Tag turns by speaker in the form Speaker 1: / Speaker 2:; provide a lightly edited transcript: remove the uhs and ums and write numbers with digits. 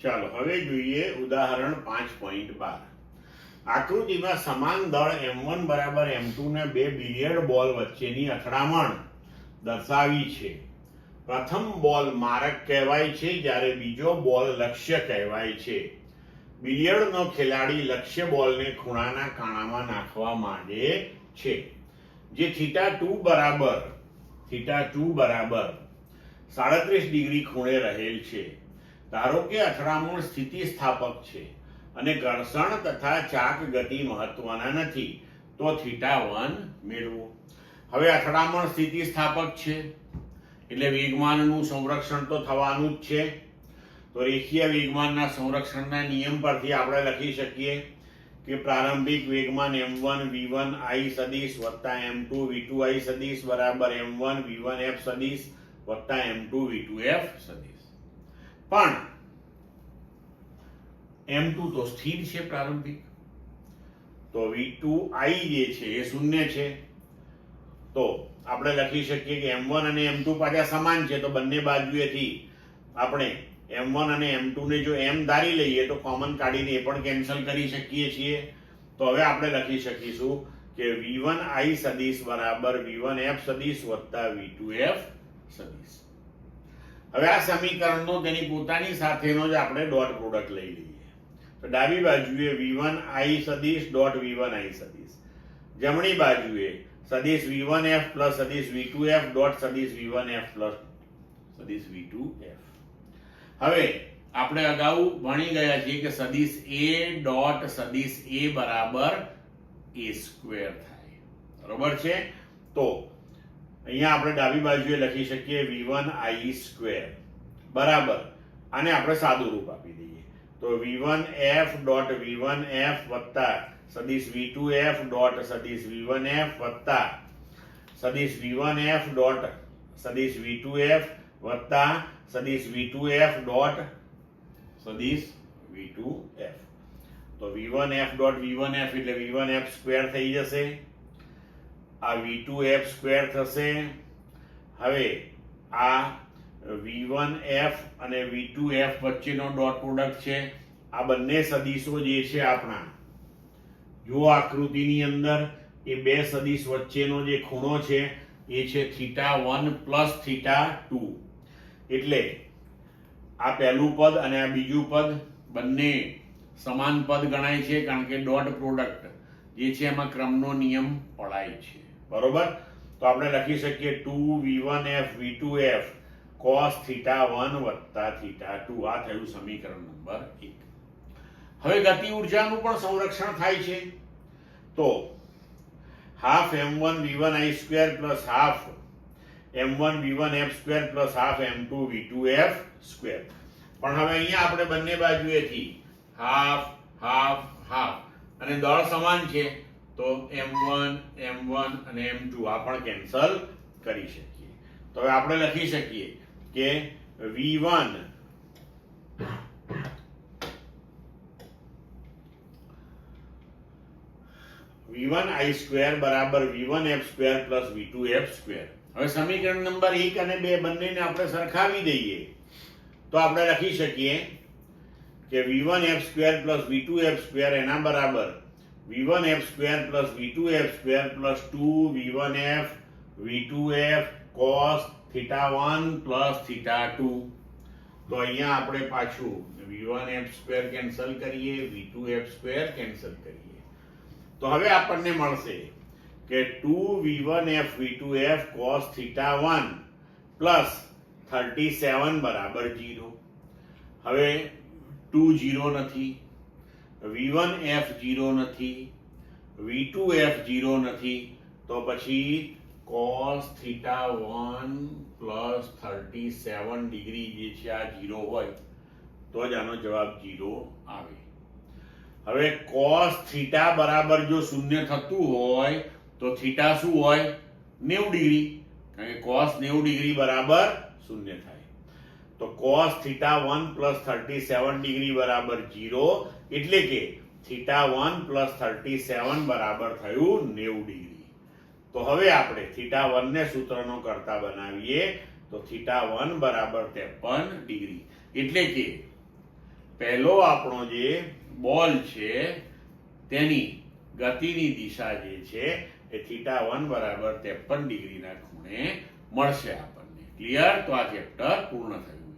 Speaker 1: ચાલો હવે જોઈએ ઉદાહરણ 5.12. આકૃતિમાં સમાન દળ m1 બરાબર m2 ને બે બિલિયર્ડ બોલ વચ્ચેની અથડામણ દર્શાવી છે. પ્રથમ બોલ મારક કહેવાય છે જ્યારે બીજો બોલ લક્ષ્ય કહેવાય છે. બિલિયર્ડનો ખેલાડી લક્ષ્ય બોલને ખૂણાના કાણામાં નાખવા માંગે છે જે θ2 બરાબર 37 ડિગ્રી ખૂણે રહેલ છે. ધારો કે અથડામણ સ્થિતિસ્થાપક છે અને ઘર્ષણ તથા ચાક ગતિ મહત્વના નથી, તો θ1 મેળવો. હવે અથડામણ સ્થિતિસ્થાપક છે એટલે વેગમાનનું સંરક્ષણ તો થવાનું જ છે. તો રેખીય વેગમાનના સંરક્ષણના નિયમ પરથી આપણે લખી શકીએ કે પ્રારંભિક વેગમાન m1 v1 i સદિશ વત્તા m2 v2 i સદિશ બરાબર m1 v1 f સદિશ વત્તા m2 v2 f સદિશ. પણ m2 તો સ્થિર છે પ્રારંભિક, તો v2 i જે છે એ શૂન્ય છે. તો આપણે લખી શકીએ કે m1 અને m2 પાછા સમાન છે, તો બંને બાજુએથી આપણે m1 અને m2 ને જો m ધારી લઈએ તો કોમન કાઢીને એ પણ કેન્સલ કરી શકીએ છીએ. તો હવે આપણે લખી શકીશું કે v1 i સદિશ બરાબર v1 f સદિશ વત્તા v2 f સદિશ. હવે આ સમીકરણનો તેની પોતાની સાથેનો જ આપણે ડોટ પ્રોડક્ટ લઈ લઈએ. તો ડાબી બાજુએ v1 i સદિશ ડોટ v1 i સદિશ, જમણી બાજુએ સદિશ v1 f પ્લસ સદિશ v2 f ડોટ સદિશ v1 f પ્લસ સદિશ v2 f. હવે આપણે અગાઉ ભણી ગયા છીએ કે સદિશ a ડોટ સદિશ a બરાબર a સ્ક્વેર થાય, બરોબર છે. તો અહીંયા આપણે ડાબી બાજુએ લખી શકીએ v1 i સ્ક્વેર બરાબર, આને આપણે સાદું રૂપ આપી દઈએ તો v1 f dot v1 f વત્તા સદિશ v2 f ડોટ સદિશ v1 f વત્તા સદિશ v1 f ડોટ સદિશ v2 f વત્તા સદિશ v2 f ડોટ સદિશ v2 f. તો v1 f dot v1 f એટલે v1 f સ્ક્વેર થઈ જશે, આ v2 f સ્ક્વેર થશે. હવે આ v1 f અને v2 f વચ્ચેનો ડોટ પ્રોડક્ટ છે. આ બંને સદિશો જે છે આપણા, જો આકૃતિની અંદર એ બે સદિશ વચ્ચેનો જે ખૂણો છે એ છે θ1 પ્લસ θ2. એટલે આ પહેલું પદ અને આ બીજું પદ બંને સમાન પદ ગણાય છે, કારણ કે ડોટ પ્રોડક્ટ જે છે એમાં ક્રમનો નિયમ પડાય છે, બરોબર. તો આપણે લખી શકીએ 2v1f v2f cos θ1 વત્તા θ2. આ થયું સમીકરણ નંબર 1. હવે ગતિ ઉર્જાનું પણ સંરક્ષણ થાય છે. તો half m1 v1 i square plus half m1 v1 f square plus half m2 v2 f square. પણ હવે અહીંયા આપણે બંને બાજુએથી હાફ હાફ હાફ અને દળ સમાન છે, તો m1 m1 અને m2 આ પણ કેન્સલ કરી શકીએ. તો હવે આપણે લખી શકીએ કે v1 i સ્ક્વેર બરાબર v1 f square plus v2 f square. હવે સમીકરણ નંબર 1 અને 2 બંનેને આપણે સરખાવી દઈએ તો આપણે લખી શકીએ કે v1 f square plus v2 f square એના બરાબર v1 f square plus v2 f square plus 2v1 f v2 f cos θ1 plus θ2. તો અહીંયા આપણે પાછું v1 f સ્ક્વેર કેન્સલ કરીએ, v2 f સ્ક્વેર કેન્સલ કરીએ, તો હવે આપણને મળશે કે 2v1 f v2 f cos θ1 plus 37 બરાબર 0. હવે 2 0 નથી, v1 f 0 નથી, v2 f 0 નથી, તો પછી cos θ1 પ્લસ 37 ડિગ્રી જે છે આ 0 હોય તો જ આનો જવાબ 0 આવે. હવે cos θ બરાબર જો શૂન્ય થતું હોય તો θ શું હોય? 90 ડિગ્રી, કારણ કે cos 90 ડિગ્રી બરાબર શૂન્ય થાય. તો cos θ1 પ્લસ 37 ડિગ્રી બરાબર 0, એટલે કે θ1 પ્લસ 37 બરાબર થયું 90 ડિગ્રી. તો હવે આપણે θ1 ને સૂત્રનો કરતા બનાવીએ તો θ1 બરાબર 53 ડિગ્રી, એટલે કે પહેલો આપણો જે બોલ છે તેની ગતિની દિશા જે છે એ θ1 બરાબર 53 ડિગ્રીના ખૂણે મળશે આપણને. ક્લિયર? તો આ ચેપ્ટર પૂર્ણ થયું.